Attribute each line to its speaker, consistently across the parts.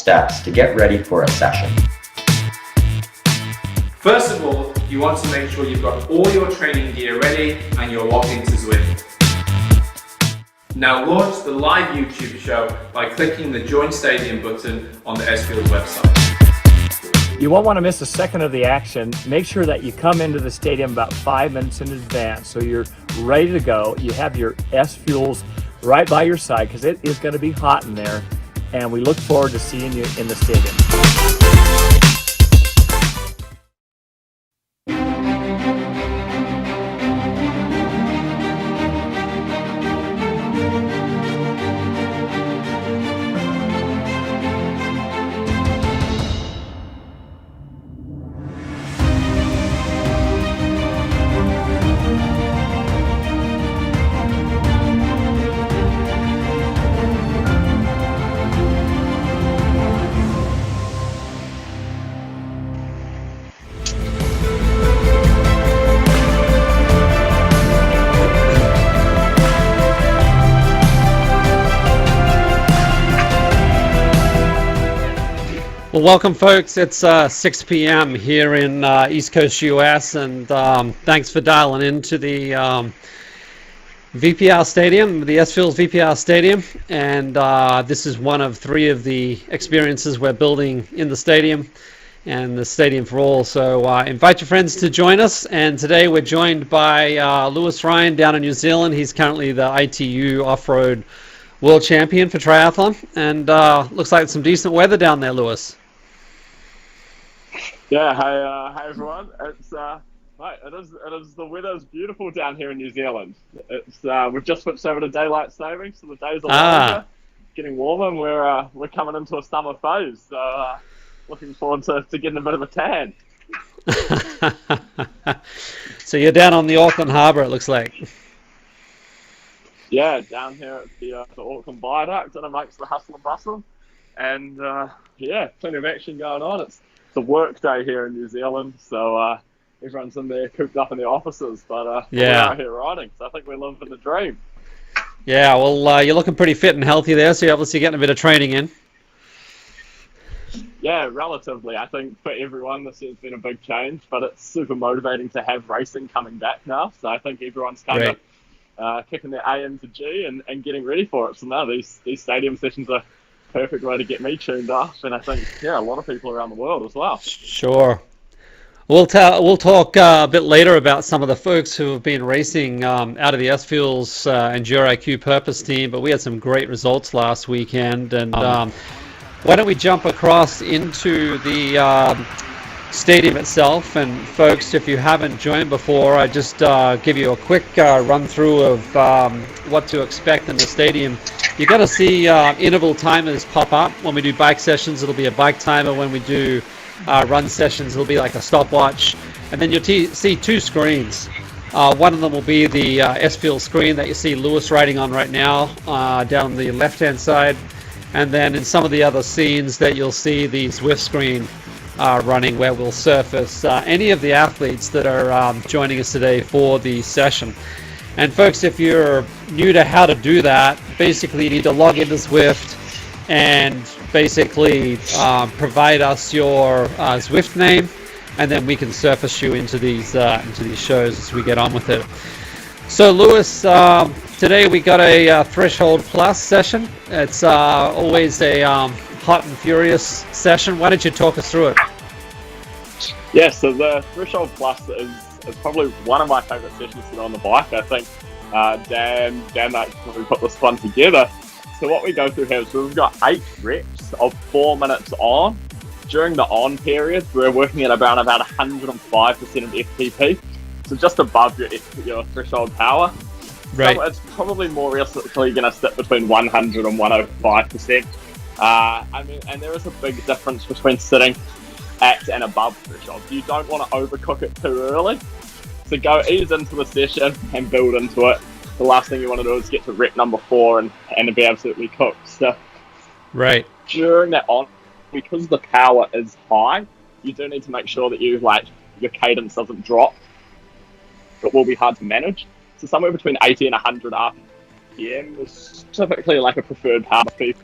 Speaker 1: steps to get ready for a session.
Speaker 2: First of all, you want to make sure you've got all your training gear ready and you're logged into Zwift. Now launch the live YouTube show by clicking the Join Stadium button on the SFuels website.
Speaker 3: You won't want to miss a second of the action. Make sure that you come into the stadium about 5 minutes in advance so you're ready to go. You have your SFuels right by your side because it is going to be hot in there, and we look forward to seeing you in the stadium.
Speaker 4: Well, welcome, folks. It's 6 p.m. here in East Coast US, and thanks for dialing into the VPR Stadium, the SFuels VPR Stadium, and this is one of 3 of the experiences we're building in the stadium and the Stadium for All. So invite your friends to join us, and today we're joined by Lewis Ryan down in New Zealand. He's currently the ITU Off-Road World Champion for triathlon, and looks like some decent weather down there, Lewis.
Speaker 5: Yeah, hi everyone. It's right. It is. The weather's beautiful down here in New Zealand. It's we've just switched over to daylight savings, so the days are longer, getting warmer, and we're coming into a summer phase. So looking forward to getting a bit of a tan.
Speaker 4: So you're down on the Auckland Harbour, it looks like.
Speaker 5: Yeah, down here at the Auckland Viaduct, and amongst the hustle and bustle, and yeah, plenty of action going on. It's a work day here in New Zealand, so everyone's in there cooped up in the offices, but we're out here riding, so I think we're living the dream.
Speaker 4: Yeah, well, you're looking pretty fit and healthy there, so you're obviously getting a bit of training in.
Speaker 5: Yeah, relatively. I think for everyone this has been a big change, but it's super motivating to have racing coming back now, so I think everyone's kind of kicking their A into G and getting ready for it. So now these stadium sessions are perfect way to get me tuned up, and I think a lot of people around the world as well.
Speaker 4: Sure. We'll talk a bit later about some of the folks who have been racing out of the SFuels Enduro IQ Purpose team, but we had some great results last weekend, and why don't we jump across into the stadium itself. And folks, if you haven't joined before, I just give you a quick run through of what to expect in the stadium. You got to see interval timers pop up. When we do bike sessions, it'll be a bike timer. When we do run sessions, it'll be like a stopwatch. And then you'll see 2 screens. One of them will be the SFuels screen that you see Lewis riding on right now down the left-hand side. And then in some of the other scenes that you'll see the Zwift screen running, where we'll surface any of the athletes that are joining us today for the session. And folks, if you're new to how to do that, basically you need to log into Zwift and basically provide us your Zwift name, and then we can surface you into these shows as we get on with it. So Lewis, today we got a Threshold Plus session. It's always a hot and furious session. Why don't you talk us through it?
Speaker 5: Yeah, so the Threshold Plus is probably one of my favourite sessions to do on the bike. I think Dan actually put this one together. So what we go through here is we've got 8 reps of 4 minutes on. During the on period, we're working at about 105% of FTP, so just above your threshold power.
Speaker 4: Right.
Speaker 5: So it's probably more realistically going to sit between 100 and 105%. I mean, and there is a big difference between sitting at and above threshold. You don't want to overcook it too early. So go ease into the session and build into it. The last thing you want to do is get to rep number 4 and be absolutely cooked. So
Speaker 4: right.
Speaker 5: During that on, because the power is high, you do need to make sure that your cadence doesn't drop. It will be hard to manage. So somewhere between 80 and 100 RPM is typically like a preferred power speed.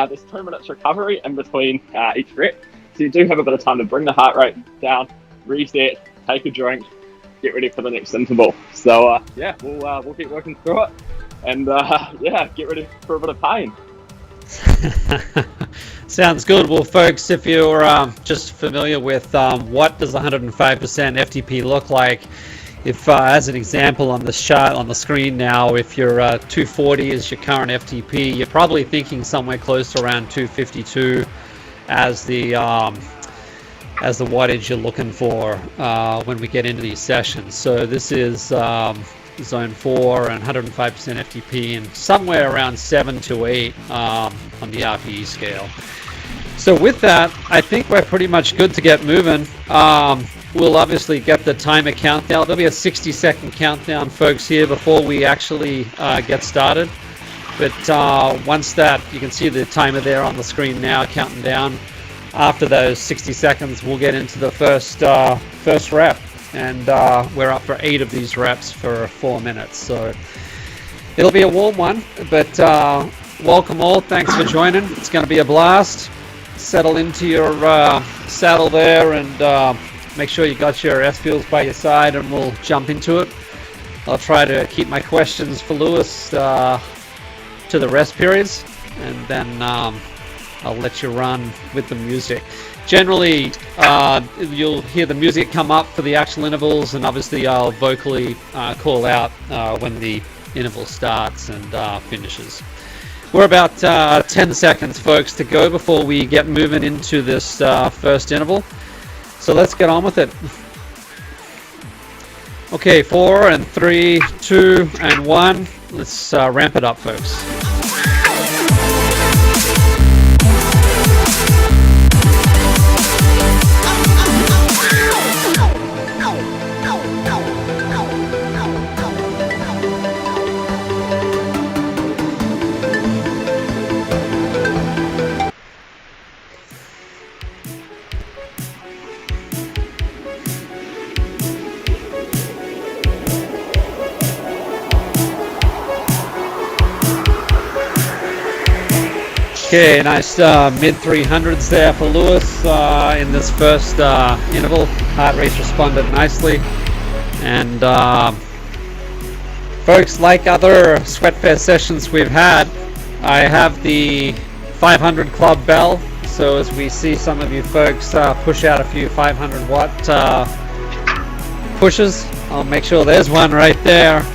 Speaker 5: there's 2 minutes recovery in between each rep. So you do have a bit of time to bring the heart rate down, reset, take a drink, get ready for the next interval. So yeah, we'll keep working through it, and yeah, get ready for a bit of pain.
Speaker 4: Sounds good. Well, folks, if you're just familiar with what does 105% FTP look like, if as an example on the chart on the screen now, if your 240 is your current FTP, you're probably thinking somewhere close to around 252 as the wattage you're looking for when we get into these sessions. So this is zone 4 and 105% FTP, and somewhere around 7 to 8 on the RPE scale. So with that, I think we're pretty much good to get moving. We'll obviously get the timer countdown. There'll be a 60-second countdown, folks, here before we actually get started. But once that, you can see the timer there on the screen now counting down. After those 60 seconds, we'll get into the first rep. And we're up for 8 of these reps for 4 minutes. So it'll be a warm one, but welcome all. Thanks for joining. It's going to be a blast. Settle into your saddle there, and make sure you got your SFuels by your side, and we'll jump into it. I'll try to keep my questions for Lewis to the rest periods, and then I'll let you run with the music. Generally, you'll hear the music come up for the actual intervals, and obviously I'll vocally call out when the interval starts and finishes. We're about 10 seconds, folks, to go before we get moving into this first interval. So let's get on with it. Okay, 4 and 3, 2 and 1. Let's ramp it up, folks. Okay, nice mid 300s there for Lewis in this first interval. Heart rate responded nicely. And folks, like other Sweatfest sessions we've had, I have the 500 club bell. So as we see some of you folks push out a few 500 watt pushes, I'll make sure there's one right there.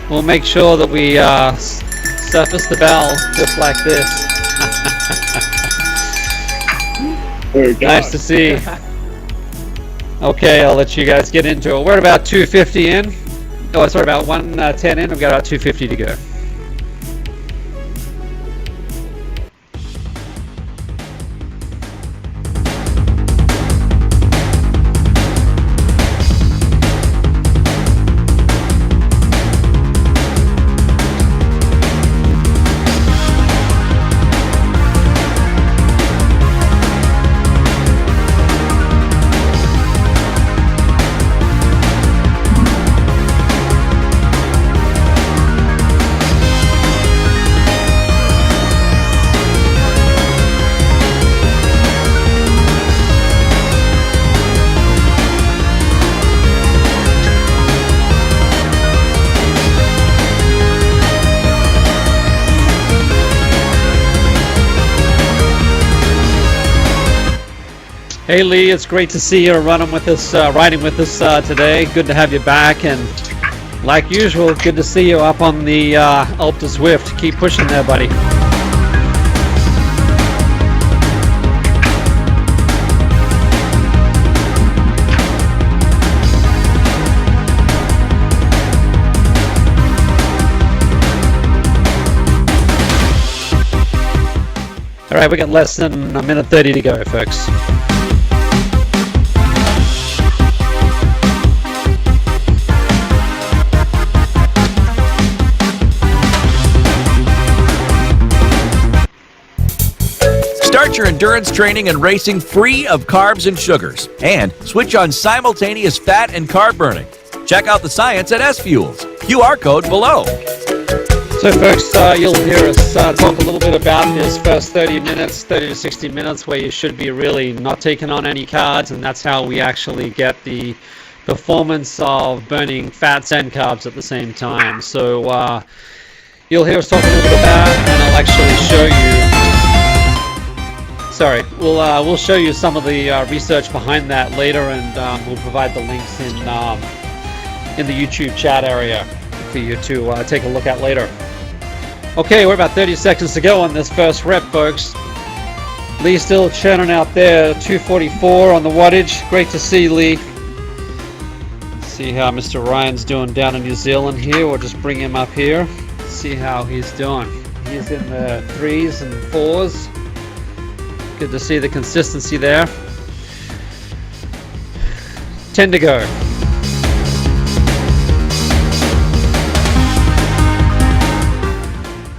Speaker 4: We'll make sure that we surface the bell just like this. Nice to see. Okay, I'll let you guys get into it. We're about 250 in. Oh, sorry, about 110 in. We've got about 250 to go. Hey Lee, it's great to see you riding with us today. Good to have you back, and like usual, good to see you up on the Alpta Zwift. Keep pushing there, buddy. All right, we got less than a minute 30 to go, folks.
Speaker 6: Start your endurance training and racing free of carbs and sugars, and switch on simultaneous fat and carb burning. Check out the science at SFuels. QR code below.
Speaker 4: So folks, you'll hear us talk a little bit about this first 30 to 60 minutes where you should be really not taking on any carbs, and that's how we actually get the performance of burning fats and carbs at the same time. So you'll hear us talk a little bit about that, and I'll actually show you. We'll show you some of the research behind that later, and we'll provide the links in the YouTube chat area for you to take a look at later. Okay, we're about 30 seconds to go on this first rep, folks. Lee still churning out there, 244 on the wattage. Great to see, Lee. See how Mr. Ryan's doing down in New Zealand here. We'll just bring him up here. See how he's doing. He's in the 3s and 4s. Good to see the consistency there. 10 to go.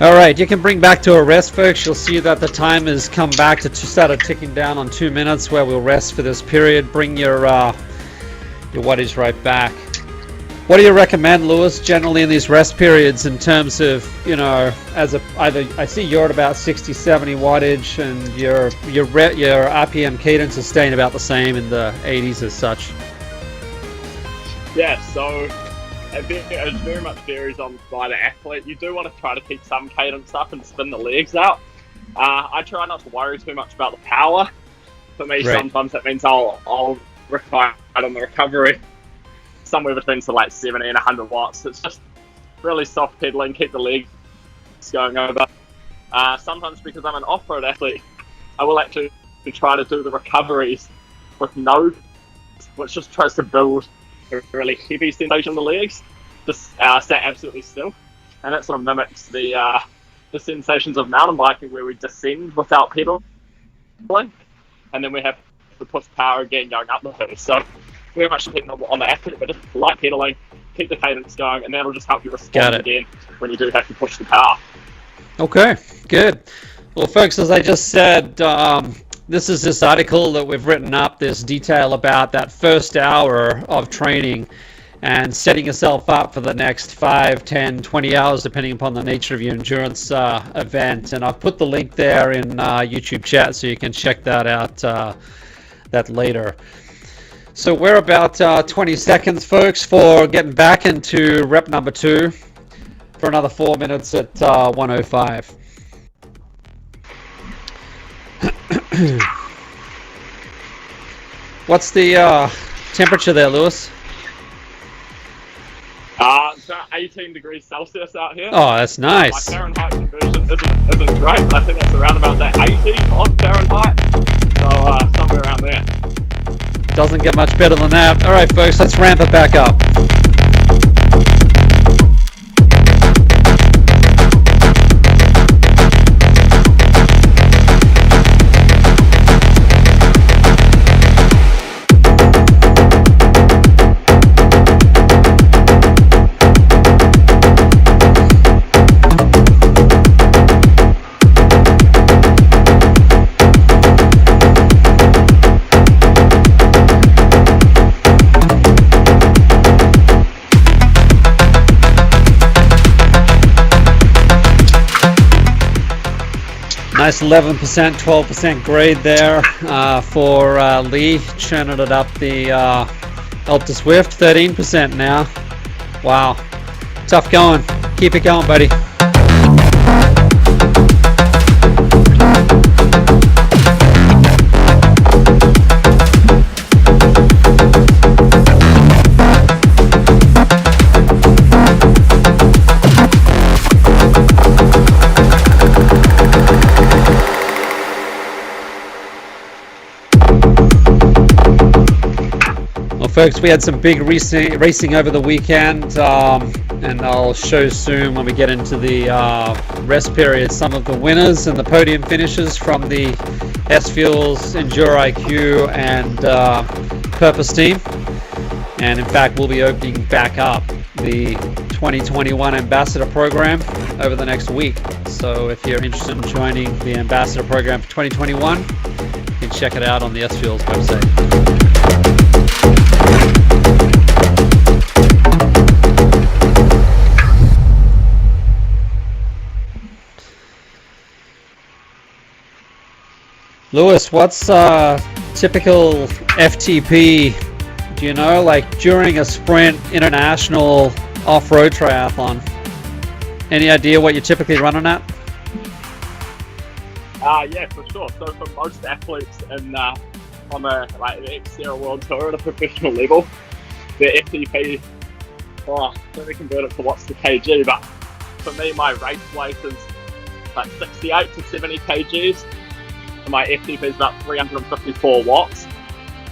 Speaker 4: Alright, you can bring back to a rest, folks. You'll see that the time has come back to started ticking down on 2 minutes where we'll rest for this period. Bring your wattage right back. What do you recommend, Lewis, generally in these rest periods in terms of, I see you're at about 60, 70 wattage and your RPM cadence is staying about the same in the 80s as such.
Speaker 5: Yeah, so it very much varies by the athlete. You do want to try to keep some cadence up and spin the legs out. I try not to worry too much about the power. For me, right. Sometimes that means I'll require on the recovery somewhere between 70 and 100 watts. It's just really soft pedaling, keep the legs going over. Sometimes because I'm an off-road athlete, I will actually try to do the recoveries with no, which just tries to build a really heavy sensation in the legs, just stay absolutely still, and that sort of mimics the sensations of mountain biking where we descend without pedaling, and then we have to push power again going up the hill. So very much depending on the athlete, but just light pedaling, keep the cadence going, and that'll just help you respond again when you do have to push the power. Okay, good. Well, folks, as I just said, this is this article that we've written up, this detail about that first hour of training and setting yourself up for the next 5, 10, 20 hours, depending upon the nature of your endurance event. And I've put the link there in YouTube chat so you can check that out that later. So we're about 20 seconds, folks, for getting back into rep number 2 for another 4 minutes at 105. What's the temperature there, Lewis? It's 18 degrees Celsius out here.
Speaker 4: Oh, that's nice.
Speaker 5: My Fahrenheit conversion isn't great, but I think that's around about that 80 on Fahrenheit. So somewhere around there.
Speaker 4: Doesn't get much better than that. All right, folks, let's ramp it back up. Nice 11%, 12% grade there for Lee, churning it up the Ultra Swift, 13% now. Wow, tough going. Keep it going, buddy. Folks, we had some big racing over the weekend, and I'll show soon when we get into the rest period some of the winners and the podium finishes from the SFuels, Endure IQ, and Purpose team. And in fact, we'll be opening back up the 2021 Ambassador Program over the next week. So if you're interested in joining the Ambassador Program for 2021, you can check it out on the SFuels website. Lewis, what's typical FTP? Do you know, like during a sprint international off-road triathlon? Any idea what you're typically running at?
Speaker 5: Yeah, for sure. So for most athletes on the Xterra World Tour at a professional level, the FTP, let me convert it to watts to kg, but for me, my race weight is like 68 to 70 kgs, and my FTP is about 354 watts,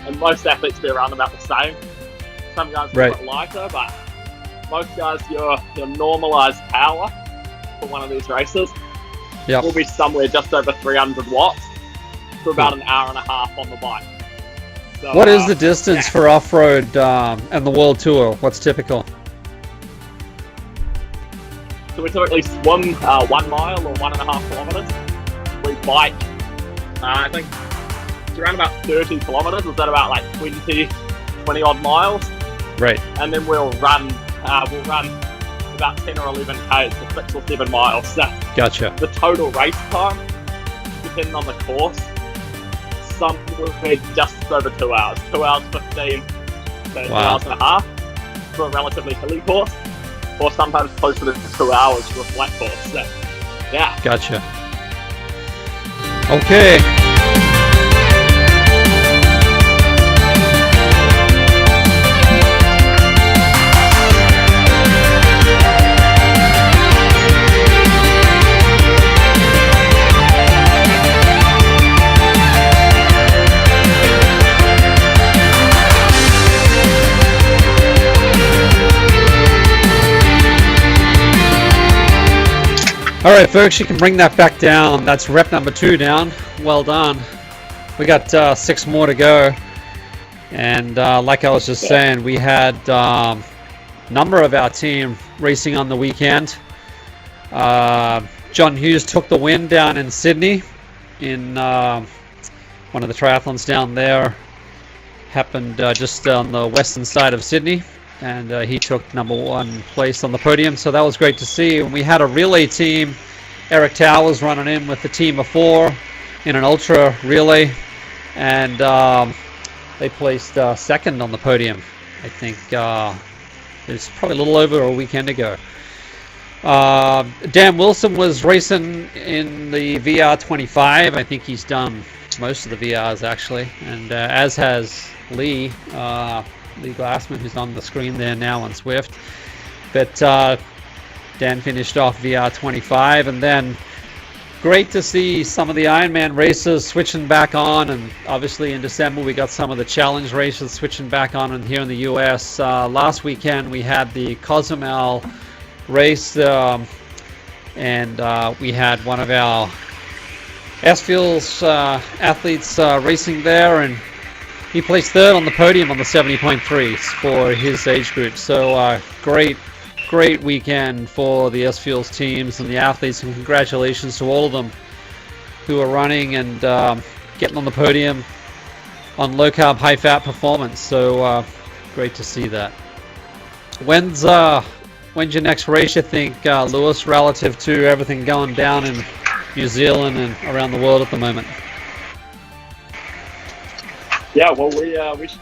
Speaker 5: and most athletes be around about the same. Some guys are a bit lighter, but most guys, your normalized power for one of these races will be somewhere just over 300 watts for about an hour and a half on the bike. So,
Speaker 4: what is the distance for off-road and the World Tour? What's typical?
Speaker 5: So we typically swim 1 mile or 1.5 kilometers. We bike, I think it's around about 30 kilometers. Is that about like 20 odd miles?
Speaker 4: Right.
Speaker 5: And then we'll run about 10 or 11 k's, so 6 or 7 miles. So
Speaker 4: gotcha.
Speaker 5: the total race time, depending on the course, some will be just over 2 hours. 2 hours 15, so 2 hours and a half for a relatively hilly course, or sometimes closer to 2 hours for a flat course. So, yeah.
Speaker 4: Gotcha. Okay. All right, folks, you can bring that back down. That's rep number 2 down. Well done. We got 6 more to go. And like I was just saying, we had a number of our team racing on the weekend. John Hughes took the win down in Sydney in one of the triathlons down there. Happened just on the western side of Sydney. And he took number 1 place on the podium, so that was great to see. And we had a relay team. Eric Towers running in with the team of 4 in an ultra relay, and they placed second on the podium. I think it's probably a little over a weekend ago. Dan Wilson was racing in the VR25. I think he's done most of the VRs actually, and as has Lee Glassman, who's on the screen there now on Swift. But Dan finished off VR25, and then great to see some of the Ironman races switching back on, and obviously in December we got some of the challenge races switching back on and here in the US. Last weekend we had the Cozumel race, and we had one of our SFuels athletes racing there, and he placed 3rd on the podium on the 70.3s for his age group. So great weekend for the SFuels teams and the athletes, and congratulations to all of them who are running and getting on the podium on low carb, high fat performance. So great to see that. When's your next race, you think, Lewis, relative to everything going down in New Zealand and around the world at the moment?
Speaker 5: Yeah, well, we should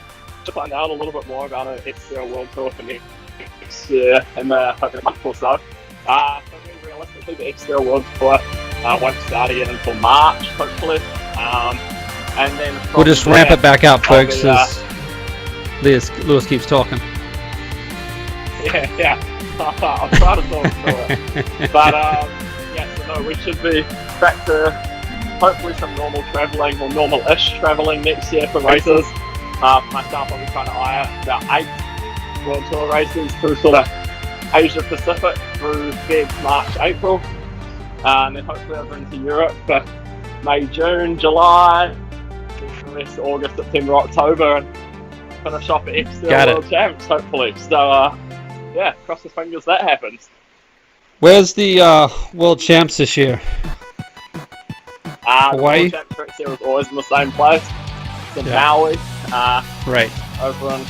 Speaker 5: find out a little bit more about it. It's the World Tour for next year in hopefully a month or so. For me, realistically, the Xterra World Tour won't start again until March, hopefully. And then
Speaker 4: we'll just ramp it back up, folks, as Lewis keeps talking.
Speaker 5: Yeah. I'll try to talk through it. But, so no, we should be back to hopefully some normal travelling, or normal-ish travelling next year for races. Myself, I'll be trying to eye out about 8 World Tour races through sort of Asia Pacific through Feb, March, April. And then hopefully over into Europe for May, June, July, US, August, September, October, and finish off at Xterra World Champs, hopefully. So, cross the fingers that happens.
Speaker 4: Where's the World Champs this year? Hawaii?
Speaker 5: The World Champs for Xterra was always in the same place. It's in Maui.
Speaker 4: Right.
Speaker 5: Over in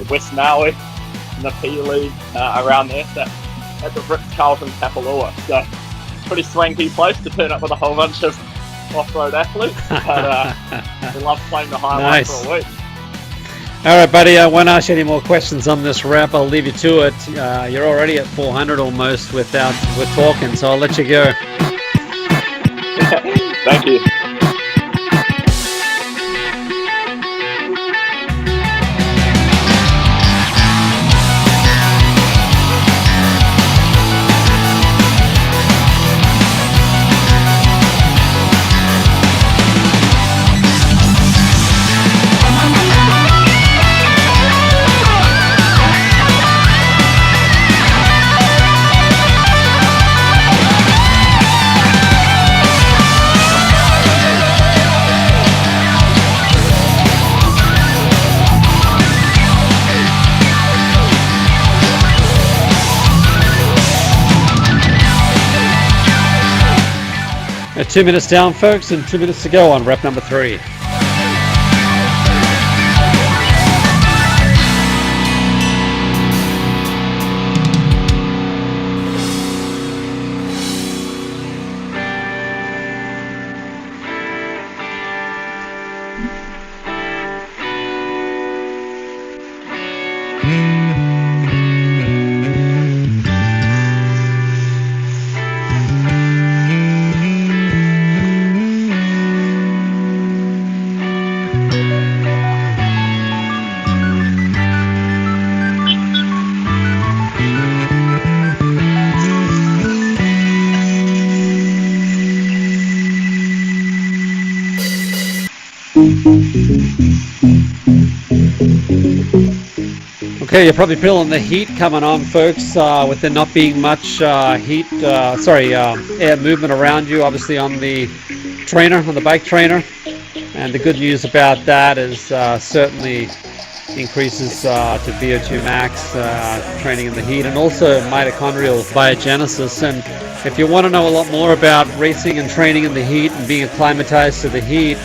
Speaker 5: West Maui, in the P League, around there, so at the Ritz-Carlton Kapalua. So, pretty swanky place to turn up with a whole bunch of off-road athletes, but we love playing the high line for a week.
Speaker 4: All right, buddy, I won't ask you any more questions on this rep. I'll leave you to it. You're already at 400 almost with talking, so I'll let you go.
Speaker 5: Thank you.
Speaker 4: At 2 minutes down, folks, and 2 minutes to go on rep number 3. Okay, you're probably feeling the heat coming on, folks, with there not being much air movement around you, obviously on the bike trainer. And the good news about that is certainly increases to VO2 max, training in the heat, and also mitochondrial biogenesis. And if you want to know a lot more about racing and training in the heat and being acclimatized to the heat,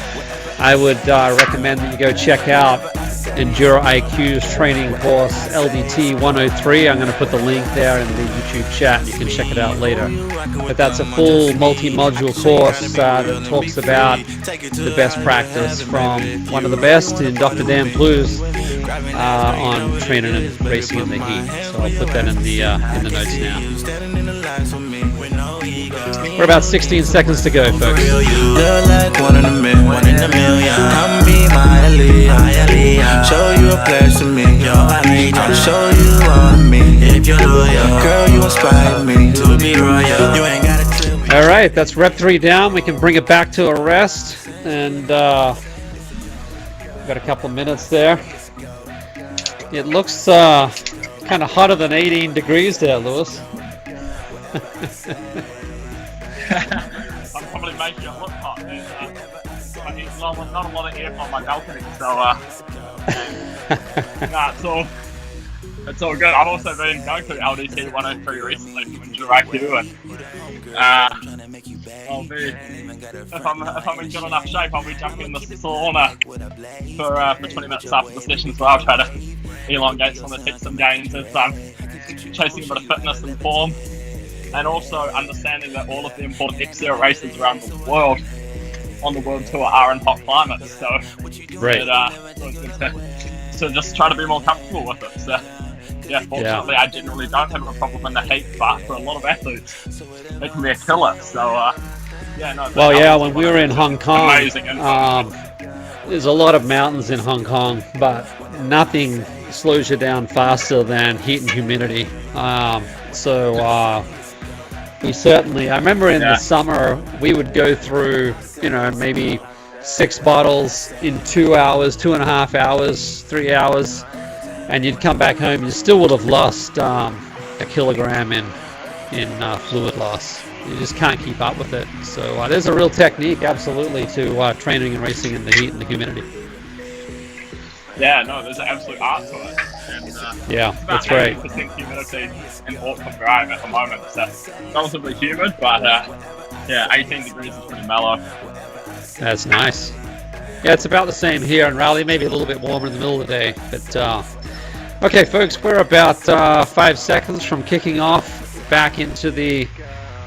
Speaker 4: I would recommend that you go check out Enduro IQ's training course, LDT 103. I'm going to put the link there in the YouTube chat. You can check it out later. But that's a full multi-module course that talks about the best practice from one of the best in Dr. Dan Blues on training and racing in the heat. So I'll put that in the notes now. We're about 16 seconds to go, folks.
Speaker 7: You're like one in a million. Come be my Aaliyah. Show you a place to me. I'll show you all of me. If you're loyal, girl, you inspire me to be royal. You ain't got to tell me.
Speaker 4: All right, that's rep 3 down. We can bring it back to a rest, and got a couple minutes there. It looks kind of hotter than 18 degrees there, Lewis.
Speaker 5: I'm probably making it look hot. There's not a lot of air on my balcony, so it's all good. I've also been going through LDT 103 recently from Enduro IQ, and if I'm in good enough shape, I'll be jumping in the sauna for 20 minutes after the session, so I'll try to elongate some of the hits and gains as I'm chasing a bit of fitness and form. And also understanding that all of the important X0 races around the world on the world tour are in hot climates, so
Speaker 4: right.
Speaker 5: it's good to just try to be more comfortable with it. So yeah, fortunately I generally don't have a problem in the heat, but for a lot of athletes it can be a killer. So
Speaker 4: when we were in Hong Kong, there's a lot of mountains in Hong Kong, but nothing slows you down faster than heat and humidity. We certainly, I remember in the summer, we would go through, maybe 6 bottles in 2 hours, 2.5 hours, 3 hours, and you'd come back home, you still would have lost a kilogram in fluid loss. You just can't keep up with it. So there's a real technique, absolutely, to training and racing in the heat and the humidity.
Speaker 5: Yeah, no, there's an absolute art to it. And,
Speaker 4: that's right.
Speaker 5: 80% humidity in Auckland where I am at the moment. So it's relatively humid, but 18 degrees is pretty mellow.
Speaker 4: That's nice. Yeah, it's about the same here in Raleigh, maybe a little bit warmer in the middle of the day. But okay, folks, we're about 5 seconds from kicking off back into the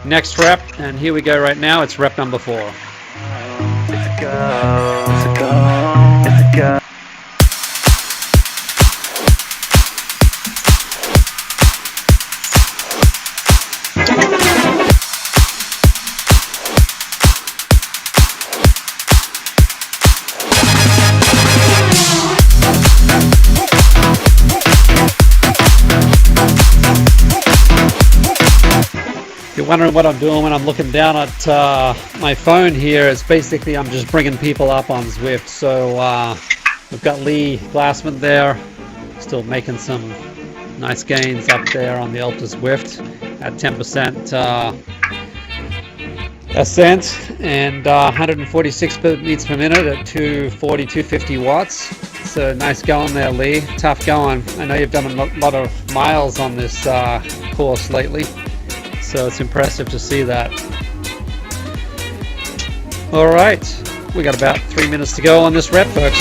Speaker 4: next rep, and here we go right now. It's rep number 4. If you're wondering what I'm doing when I'm looking down at my phone here, it's basically I'm just bringing people up on Zwift. So we've got Lee Glassman there, still making some nice gains up there on the Alta Zwift at 10% ascent and 146 meters per minute at 240, 250 watts. So nice going there, Lee. Tough going. I know you've done a lot of miles on this course lately. So it's impressive to see that. All right, we got about 3 minutes to go on this rep, folks.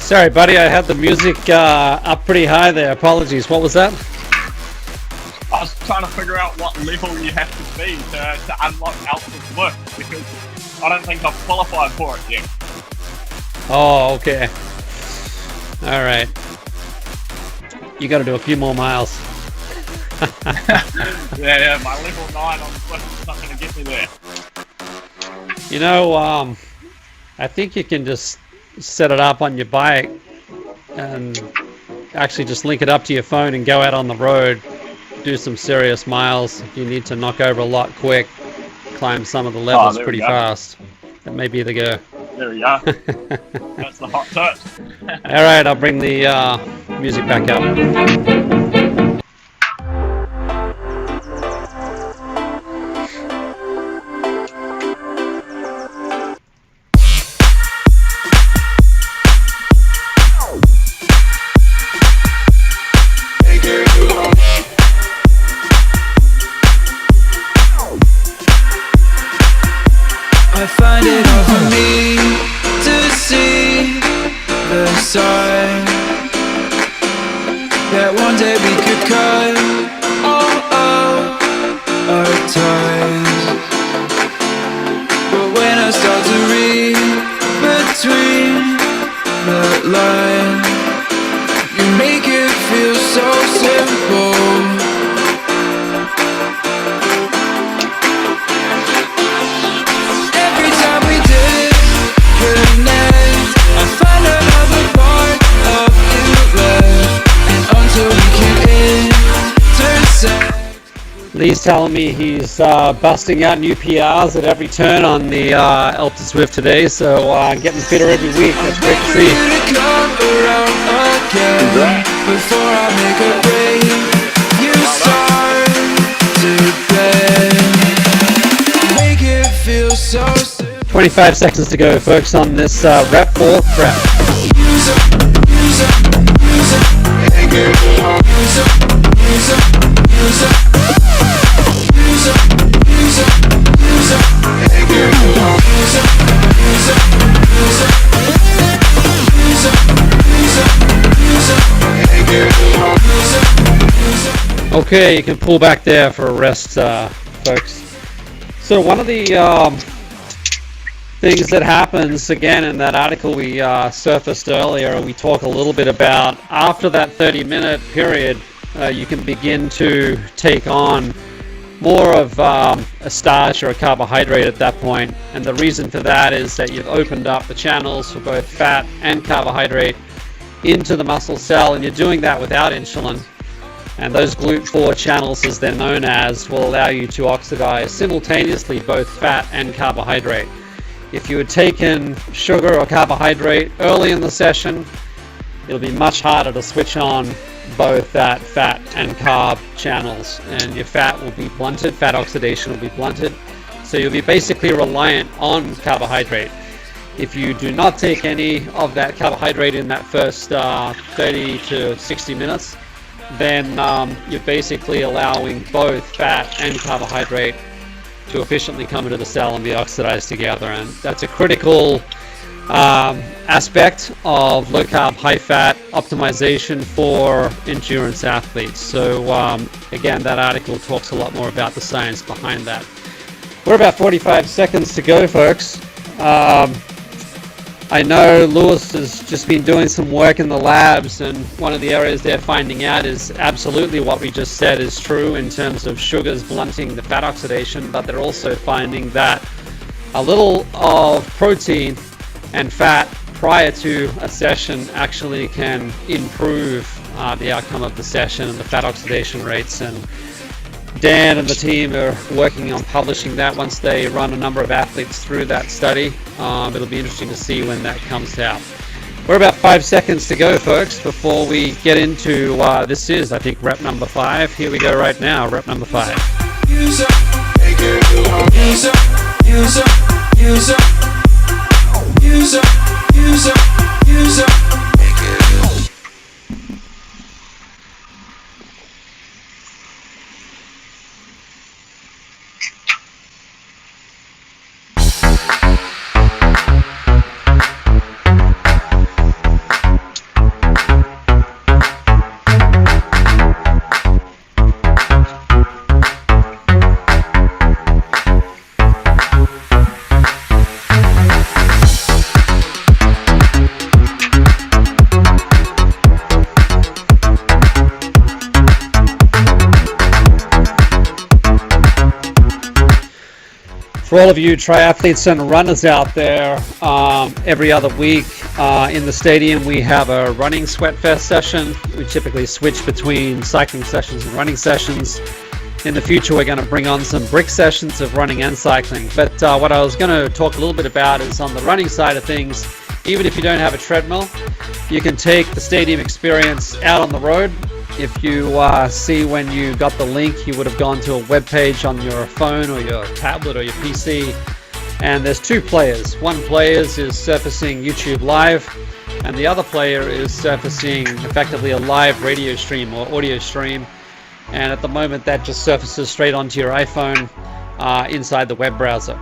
Speaker 4: Sorry, buddy, I had the music up pretty high there. Apologies. What was that?
Speaker 5: I was trying to figure out what level you have to be to unlock Alpha's work, because I don't think I've qualified for it yet.
Speaker 4: Oh, okay. All right. You got to do a few more miles.
Speaker 5: Yeah, my level 9 on Swift is not going to get me there.
Speaker 4: You know, I think you can just set it up on your bike and actually just link it up to your phone and go out on the road, do some serious miles. If you need to knock over a lot quick, climb some of the levels pretty fast. That may be the go.
Speaker 5: There we go. That's the hot touch.
Speaker 4: All right, I'll bring the music back up.
Speaker 7: I find it hard for me to see the sign that one day we could cut all of our ties. But when I start to read between the lines, you make it feel so simple.
Speaker 4: Lee's telling me he's busting out new PRs at every turn on the Alta Zwift today, so getting fitter every week. That's great to see. Before I make a break, you start to bend. Make it feel so 25 seconds to go, folks, on this rep 4th rep. Okay, you can pull back there for a rest, folks. So one of the things that happens, again, in that article we surfaced earlier, we talk a little bit about after that 30-minute period, you can begin to take on more of a starch or a carbohydrate at that point. And the reason for that is that you've opened up the channels for both fat and carbohydrate into the muscle cell, and you're doing that without insulin. And those GLUT4 channels, as they're known as, will allow you to oxidize simultaneously both fat and carbohydrate. If you had taken sugar or carbohydrate early in the session, it'll be much harder to switch on both that fat and carb channels, and your fat will be blunted, fat oxidation will be blunted, so you'll be basically reliant on carbohydrate. If you do not take any of that carbohydrate in that first 30 to 60 minutes, then you're basically allowing both fat and carbohydrate to efficiently come into the cell and be oxidized together. And that's a critical aspect of low carb, high fat optimization for endurance athletes. So again, that article talks a lot more about the science behind that. We're about 45 seconds to go, folks. I know Lewis has just been doing some work in the labs, and one of the areas they're finding out is absolutely what we just said is true in terms of sugars blunting the fat oxidation, but they're also finding that a little of protein and fat prior to a session actually can improve the outcome of the session and the fat oxidation rates. And Dan and the team are working on publishing that once they run a number of athletes through that study. It'll be interesting to see when that comes out. We're about 5 seconds to go, folks, before we get into this is, I think, rep number 5. Here we go right now, rep number 5. For all of you triathletes and runners out there, every other week in the stadium we have a running sweat fest session. We typically switch between cycling sessions and running sessions. In the future we're going to bring on some brick sessions of running and cycling. But what I was going to talk a little bit about is on the running side of things, even if you don't have a treadmill, you can take the stadium experience out on the road. If you see when you got the link, you would have gone to a web page on your phone or your tablet or your PC, and there's two players. One player is surfacing YouTube Live, and the other player is surfacing effectively a live radio stream or audio stream, and at the moment that just surfaces straight onto your iPhone inside the web browser.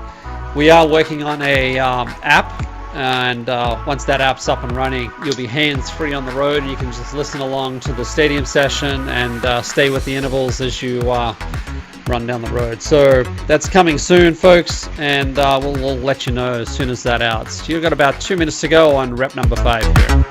Speaker 4: We are working on a app, and once that app's up and running, you'll be hands-free on the road, and you can just listen along to the stadium session and stay with the intervals as you run down the road. So that's coming soon, folks, and we'll let you know as soon as that's out. So you've got about 2 minutes to go on rep number 5 here.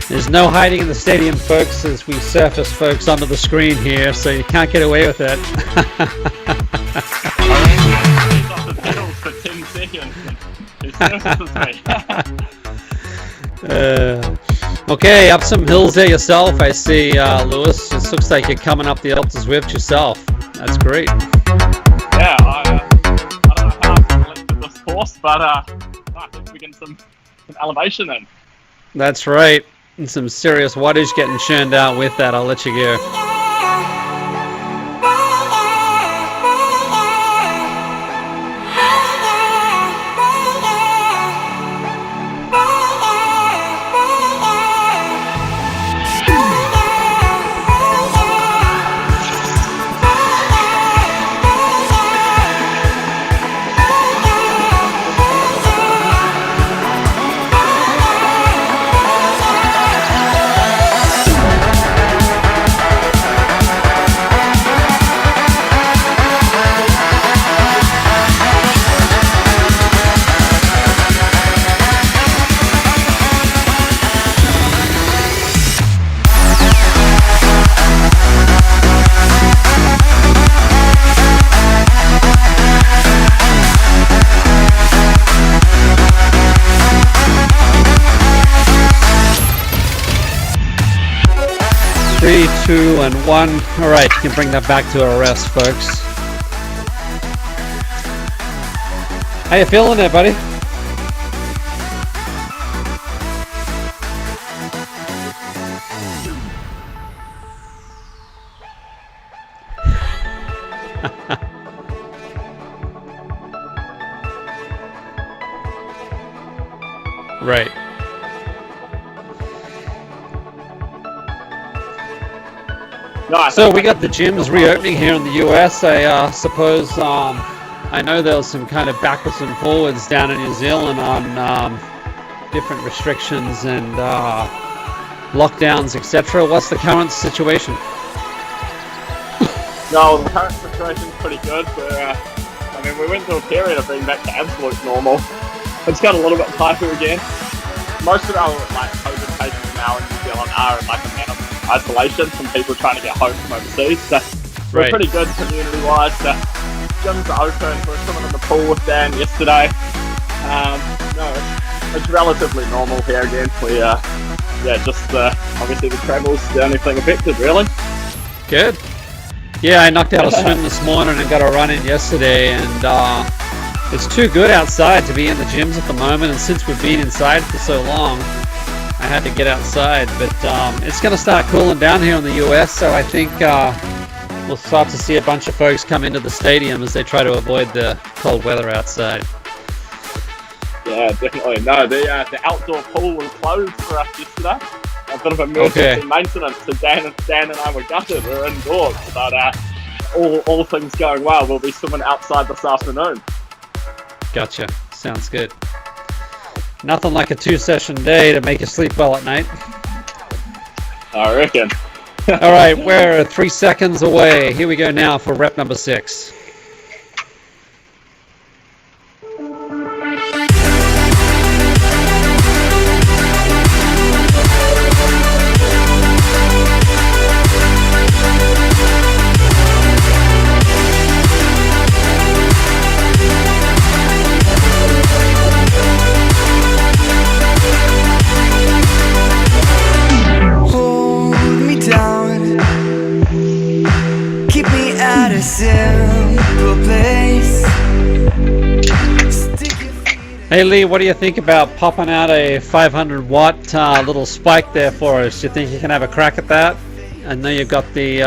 Speaker 4: There's no hiding in the stadium, folks, as we surface folks onto the screen here, so you can't get away with it. Okay, up some hills there yourself. I see, Lewis. It looks like you're coming up the Alps Zwift yourself. That's great.
Speaker 5: Yeah, I don't know how I selected this course, but I think we get some elevation in.
Speaker 4: That's right. And some serious wattage getting churned out with that. I'll let you go. Three, 2, and 1. All right, you can bring that back to a rest, folks. How you feeling there, buddy? Right.
Speaker 5: No,
Speaker 4: So we got the gyms reopening here in the US. I suppose I know there was some kind of backwards and forwards down in New Zealand on different restrictions and lockdowns, etc. What's the current situation?
Speaker 5: No, the current situation's pretty good. I mean, we went through a period of being back to absolute normal. It's got a little bit tighter again. Most of our COVID cases now in New Zealand are in a manner of isolation from people trying to get home from overseas. So we're pretty good community-wise. Gyms are open. We're swimming in the pool with Dan yesterday. No, it's relatively normal here again. We just obviously the travel's the only thing affected, really.
Speaker 4: Good. Yeah, I knocked out a swim this morning and got a run in yesterday, and it's too good outside to be in the gyms at the moment, and since we've been inside for so long, I had to get outside. But it's going to start cooling down here in the US, so I think we'll start to see a bunch of folks come into the stadium as they try to avoid the cold weather outside.
Speaker 5: Yeah, definitely. No, the outdoor pool was closed for us yesterday. A bit of emergency maintenance, so Dan and I were gutted. We were indoors, but all things going well, we'll be swimming outside this afternoon.
Speaker 4: Gotcha. Sounds good. Nothing like a 2-session day to make you sleep well at night.
Speaker 5: I reckon.
Speaker 4: All right, we're 3 seconds away. Here we go now for rep number 6. Hey Lee, what do you think about popping out a 500 watt little spike there for us? Do you think you can have a crack at that? I know you've got the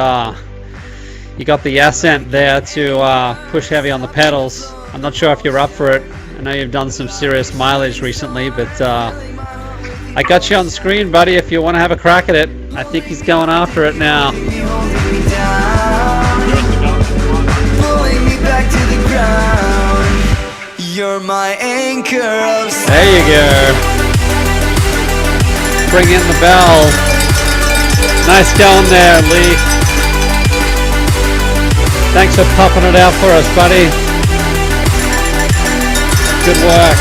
Speaker 4: ascent there to push heavy on the pedals. I'm not sure if you're up for it. I know you've done some serious mileage recently, but I got you on the screen, buddy, if you want to have a crack at it. I think he's going after it now.
Speaker 8: You're my anchor of
Speaker 4: There you go. Bring in the bell. Nice going there, Lee. Thanks for popping it out for us, buddy. Good work.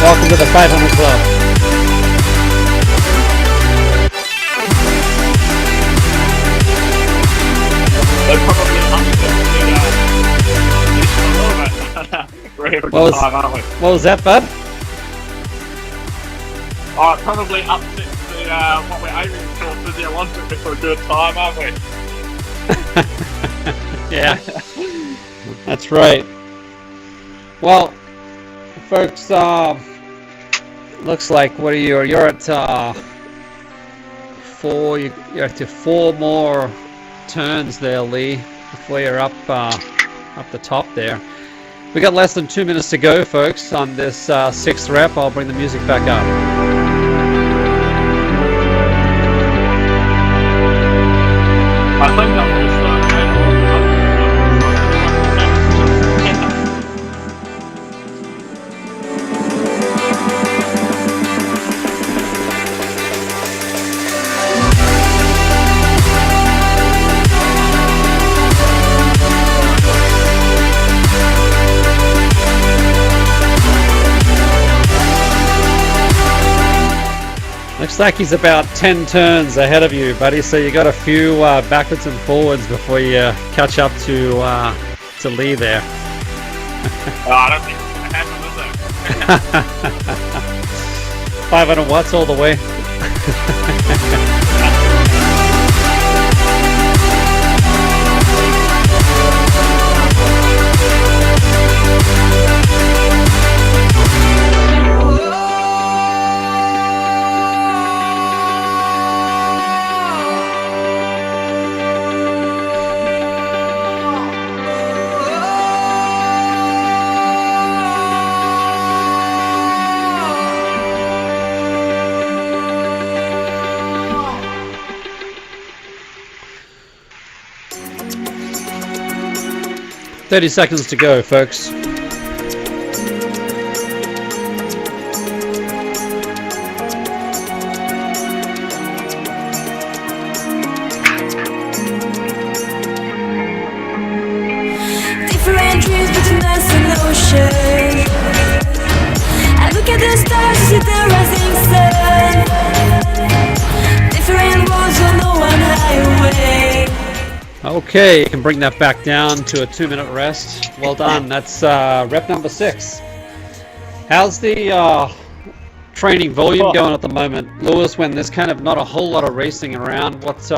Speaker 4: Welcome to the 500 Club. What was that, bud?
Speaker 5: Oh, it probably upsets what we're aiming for physiologically for a good time, aren't we?
Speaker 4: Yeah, that's right. Well, folks, looks like what are you? You're at 4. You're at 4 more turns there, Lee, before you're up the top there. We got less than 2 minutes to go, folks, on this 6th rep. I'll bring the music back up.
Speaker 5: I think that will start.
Speaker 4: Looks like he's about 10 turns ahead of you, buddy. So you got a few backwards and forwards before you catch up to Lee there.
Speaker 5: I don't think it's going to happen, is it?
Speaker 4: 500 watts all the way. 30 seconds to go, folks.
Speaker 9: Different dreams between us and ocean. I look at the stars, see the rising sun. Different roads on the one highway.
Speaker 4: Okay, you can bring that back down to a 2-minute rest. Well done. That's rep number 6. How's the training volume going at the moment, Lewis? When there's kind of not a whole lot of racing around, what's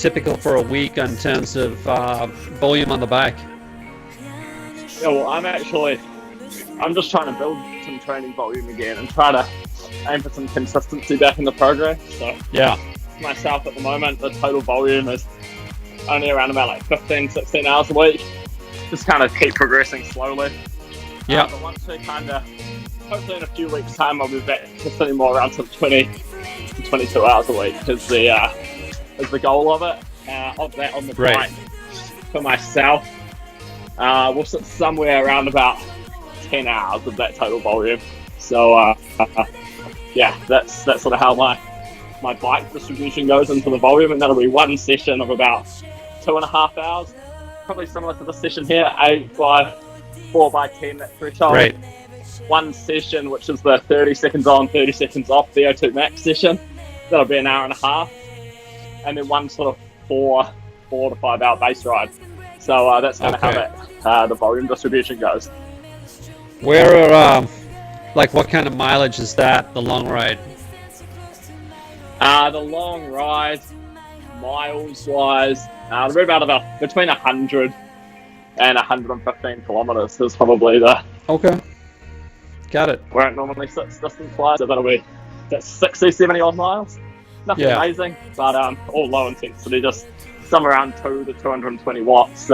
Speaker 4: typical for a week in terms of volume on the bike?
Speaker 5: Yeah, well, I'm just trying to build some training volume again and try to aim for some consistency back in the program. So
Speaker 4: Yeah.
Speaker 5: myself at the moment, the total volume is only around about like 15, 16 hours a week. Just kind of keep progressing slowly.
Speaker 4: Yeah.
Speaker 5: But once we hopefully in a few weeks' time, I'll be back to sitting more around sort of 20 to 22 hours a week is the goal of it. Of that on the
Speaker 4: Right.
Speaker 5: bike for myself, we'll sit somewhere around about 10 hours of that total volume. So yeah, that's sort of how my bike distribution goes into the volume, and that'll be one session of about 2.5 hours, probably similar to the session here, 8 by 4 by 10, that threshold.
Speaker 4: Right.
Speaker 5: One session, which is the 30 seconds on, 30 seconds off VO2 max session, that'll be an hour and a half, and then one sort of 4 to 5 hour base ride. So that's kind of how the volume distribution goes.
Speaker 4: Where are what kind of mileage is that? The long ride?
Speaker 5: The long ride, miles wise, it'll be about between 100 and 115 kilometers is probably
Speaker 4: Okay. Got it.
Speaker 5: where it normally sits distance wise. So that's 60, 70 odd miles. Nothing amazing, but all low intensity, just somewhere around 2 to 220 watts.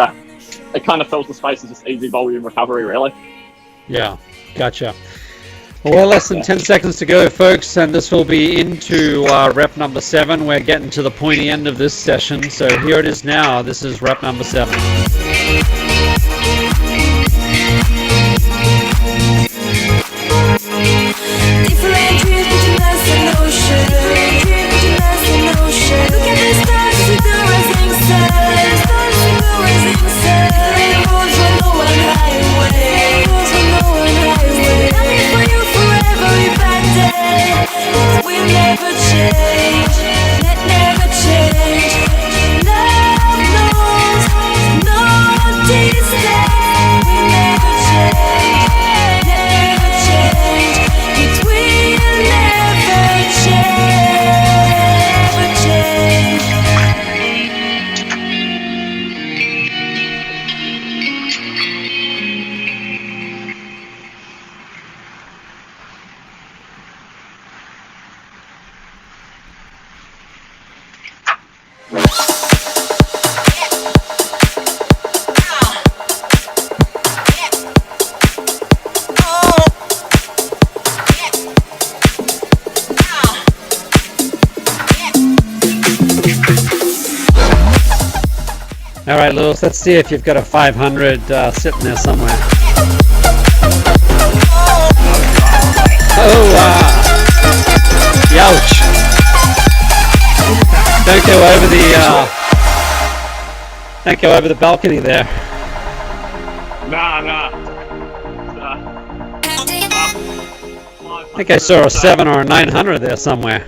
Speaker 5: It kind of fills the space of just easy volume recovery, really.
Speaker 4: Yeah. Gotcha. Well, less than 10 seconds to go, folks, and this will be into rep number 7. We're getting to the pointy end of this session, so here it is now. This is rep number 7.
Speaker 9: Different dreams between us and ocean. Dreams between us and ocean. Look at the stars, see the rising sun. Stars see the rising sun. Different roads on the one highway. Roads on the one highway. Nothing for you forever, abandoned. It will never change. It never change. Love knows no distance. We never change. Never change. It will never change. Never change.
Speaker 4: All right, Lewis, let's see if you've got a 500 sitting there somewhere. Oh, youch. Don't go over the balcony there.
Speaker 5: Nah.
Speaker 4: I think I saw a 7 or a 900 there somewhere.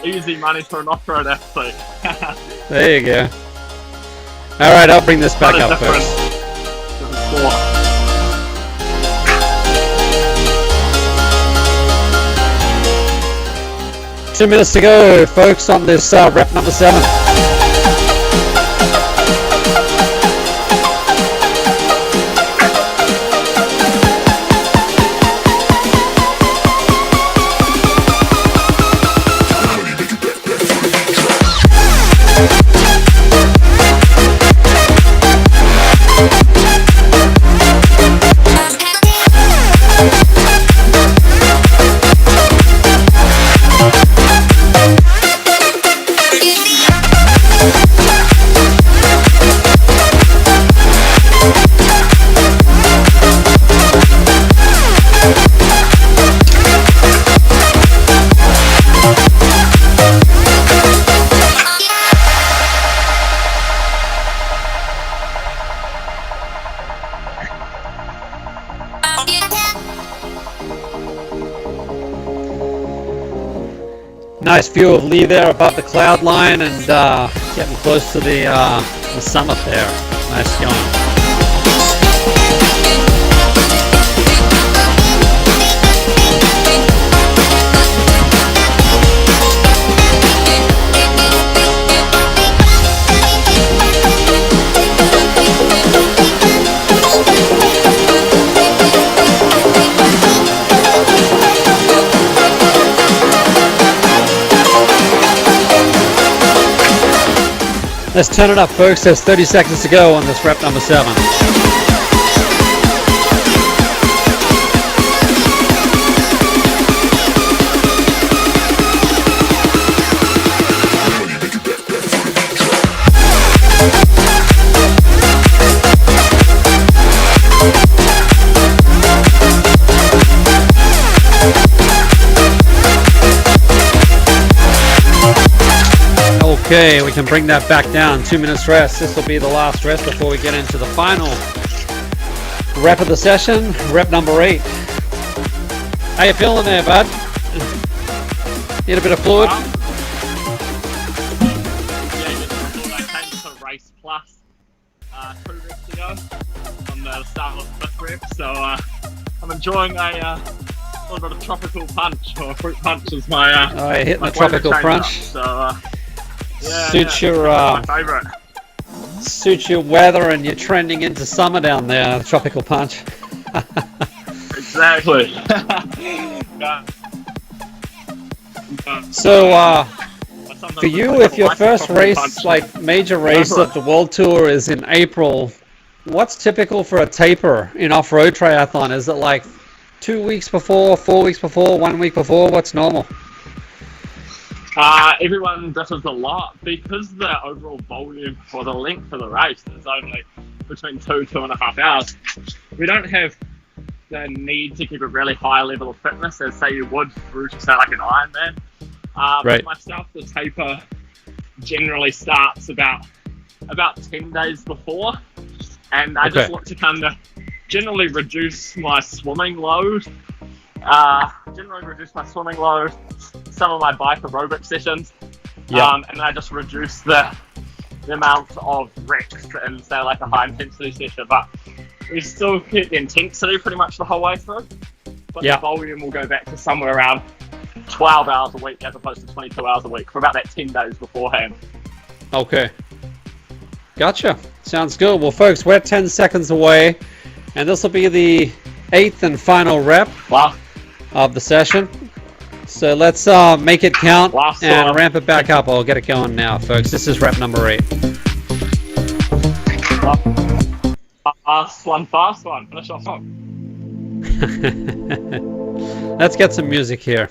Speaker 5: Easy money for an off-road athlete.
Speaker 4: There you go. All right, I'll bring this back
Speaker 5: Kinda
Speaker 4: up
Speaker 5: different.
Speaker 4: first. Two minutes to go, folks, on this rep number 7. Nice view of Lee there above the cloud line and getting close to the summit there. Nice going. Let's turn it up, folks. There's 30 seconds to go on this rep number 7. Okay, we can bring that back down. 2 minutes rest. This will be the last rest before we get into the final rep of the session, rep number 8. How you feeling there, bud? Need a bit of fluid?
Speaker 5: Yeah, I came to Race Plus 2 reps ago on the start of the 5th rep, so I'm enjoying a little bit of tropical punch, or fruit punch is my
Speaker 4: Oh, you're hitting
Speaker 5: my
Speaker 4: the tropical
Speaker 5: way to change
Speaker 4: punch.
Speaker 5: it up, so
Speaker 4: Suits your
Speaker 5: my favourite.
Speaker 4: suits your weather, and you're trending into summer down there. The tropical punch.
Speaker 5: Exactly.
Speaker 4: So, for you, if your first race, like major race of the World Tour, is in April, what's typical for a taper in off-road triathlon? Is it like 2 weeks before, 4 weeks before, 1 week before? What's normal?
Speaker 5: Everyone differs a lot because the overall volume or the length of the race is only between 2.5 hours. We don't have the need to keep a really high level of fitness as say you would through to say like an Ironman.
Speaker 4: Right.
Speaker 5: For myself, the taper generally starts about 10 days before, and I just look to kind of generally reduce my swimming load. Some of my bike aerobic sessions, and I just reduce the amount of reps in say like a high intensity session, but we still keep the intensity pretty much the whole way through, but the volume will go back to somewhere around 12 hours a week as opposed to 22 hours a week for about that 10 days beforehand.
Speaker 4: Okay. Gotcha. Sounds good. Well, folks, we're 10 seconds away, and this will be the 8th and final rep of the session. So let's make it count and ramp it back up. I'll get it going now, folks. This is rep number 8.
Speaker 5: Fast one. Finish off.
Speaker 4: Let's get some music here.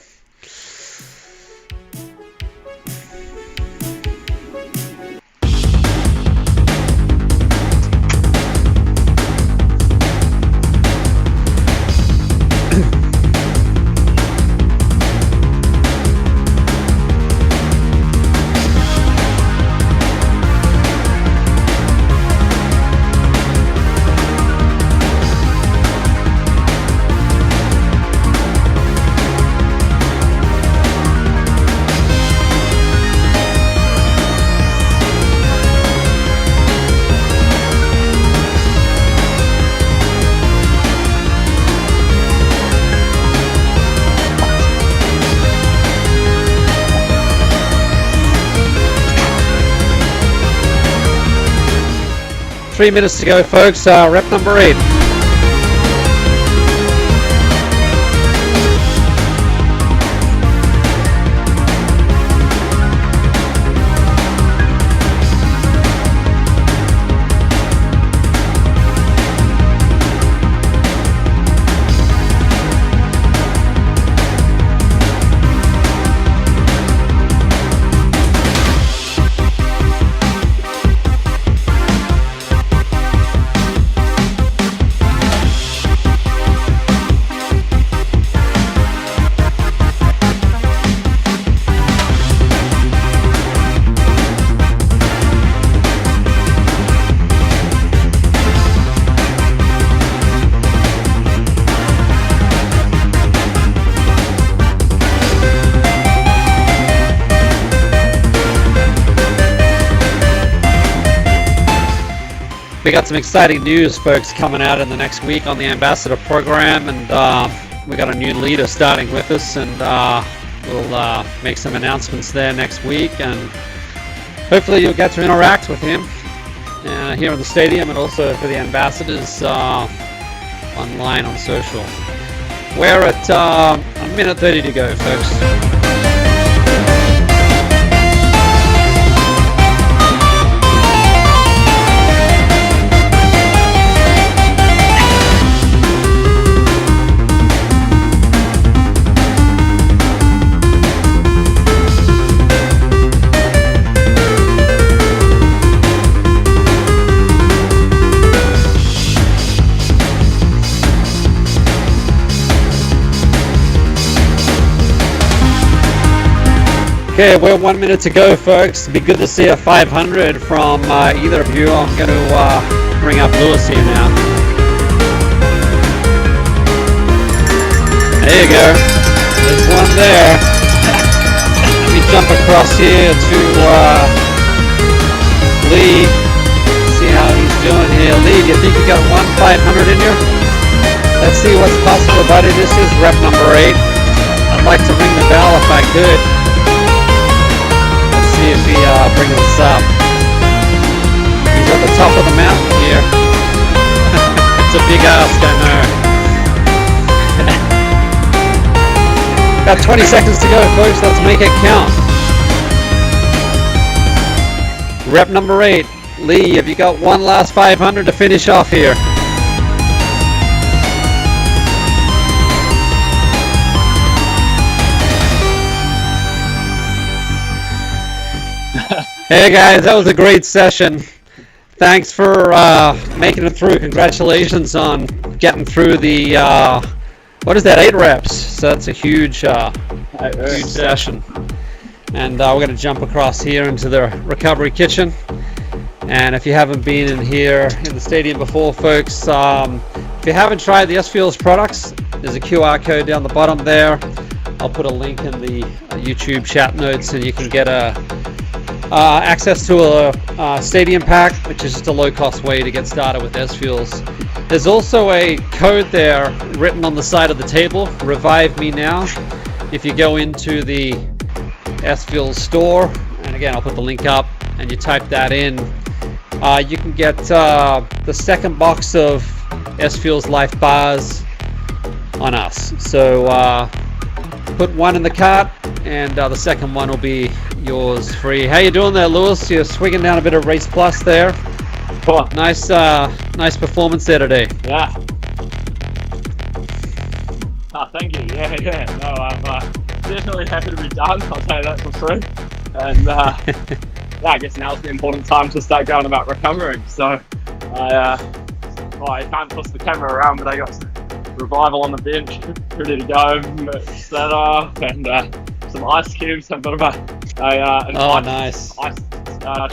Speaker 4: Three minutes to go, folks. Rep number 8. we got some exciting news, folks, coming out in the next week on the ambassador program, and we got a new leader starting with us, and we'll make some announcements there next week, and hopefully you'll get to interact with him here in the stadium, and also for the ambassadors online on social. We're at a minute 30 to go, folks. Okay, we're 1 minute to go, folks. It'd be good to see a 500 from either of you. I'm going to bring up Lewis here now. There you go. There's one there. Let me jump across here to Lee. See how he's doing here. Lee, do you think you got one 500 in you? Let's see what's possible, buddy. This is rep number 8. I'd like to ring the bell if I could. See if he brings us up. He's at the top of the mountain here. It's a big ask, I know. About 20 seconds to go, folks. Let's make it count. Rep number 8. Lee, have you got one last 500 to finish off here? Hey guys, that was a great session. Thanks for making it through. Congratulations on getting through the what is that, 8 reps? So that's a huge session. And we're going to jump across here into the recovery kitchen. And if you haven't been in here in the stadium before, folks, if you haven't tried the SFuels products, there's a QR code down the bottom there. I'll put a link in the YouTube chat notes, and you can get access to a stadium pack, which is just a low-cost way to get started with SFuels. There's also a code there written on the side of the table, Revive Me Now. If you go into the SFuels store, and again I'll put the link up, and you type that in, you can get the second box of SFuels Life bars on us. So put one in the cart, and the second one will be yours free. How you doing there, Lewis? You're swigging down a bit of Race Plus there.
Speaker 5: Cool.
Speaker 4: Nice performance there today.
Speaker 5: Yeah. Oh, thank you. Yeah. No, I'm definitely happy to be done. I'll tell you that for free. And yeah, I guess now's the important time to start going about recovering. So I can't toss the camera around, but I got Revival on the bench, ready to go. Mix that up, and some ice cubes. A bit of nice ice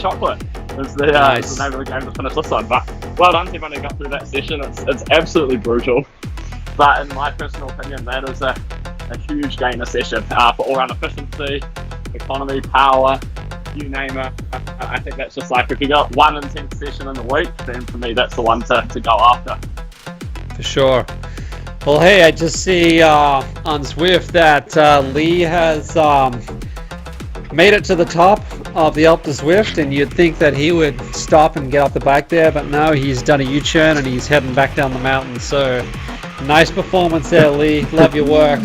Speaker 5: chocolate is the name of the game to finish this on. But well done to everyone who got through that session. It's absolutely brutal, but in my personal opinion, that is a huge gainer session for all-round efficiency, economy, power, you name it. I think that's just like, if you got one intense session in the week, then for me that's the one to go after.
Speaker 4: For sure. Well, hey, I just see on Zwift that Lee has made it to the top of the Alpe d'Huez, and you'd think that he would stop and get off the bike there, but no, he's done a U-turn and he's heading back down the mountain. So nice performance there, Lee. Love your work.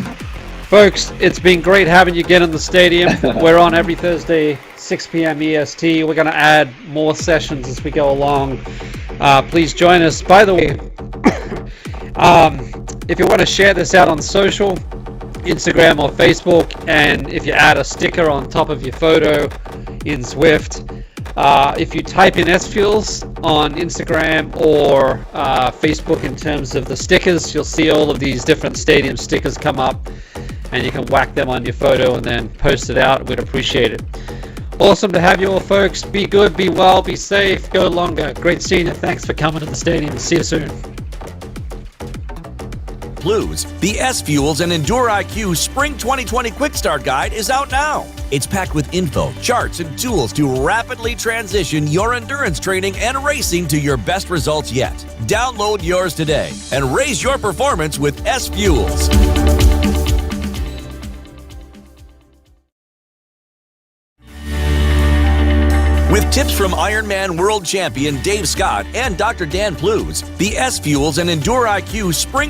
Speaker 4: Folks, it's been great having you again in the stadium. We're on every Thursday, 6 p.m. EST. We're going to add more sessions as we go along. Please join us. By the way, if you want to share this out on social, Instagram or Facebook, and if you add a sticker on top of your photo in Zwift, if you type in SFuels on Instagram or Facebook in terms of the stickers, you'll see all of these different stadium stickers come up, and you can whack them on your photo and then post it out. We'd appreciate it. Awesome to have you all, folks. Be good, be well, be safe, go longer. Great seeing you. Thanks for coming to the stadium. See you soon.
Speaker 6: Blues, the SFuels and Endure IQ Spring 2020 Quick Start Guide is out now. It's packed with info, charts, and tools to rapidly transition your endurance training and racing to your best results yet. Download yours today and raise your performance with SFuels. With tips from Ironman World Champion Dave Scott and Dr. Dan Plews, the SFuels and Endure IQ Spring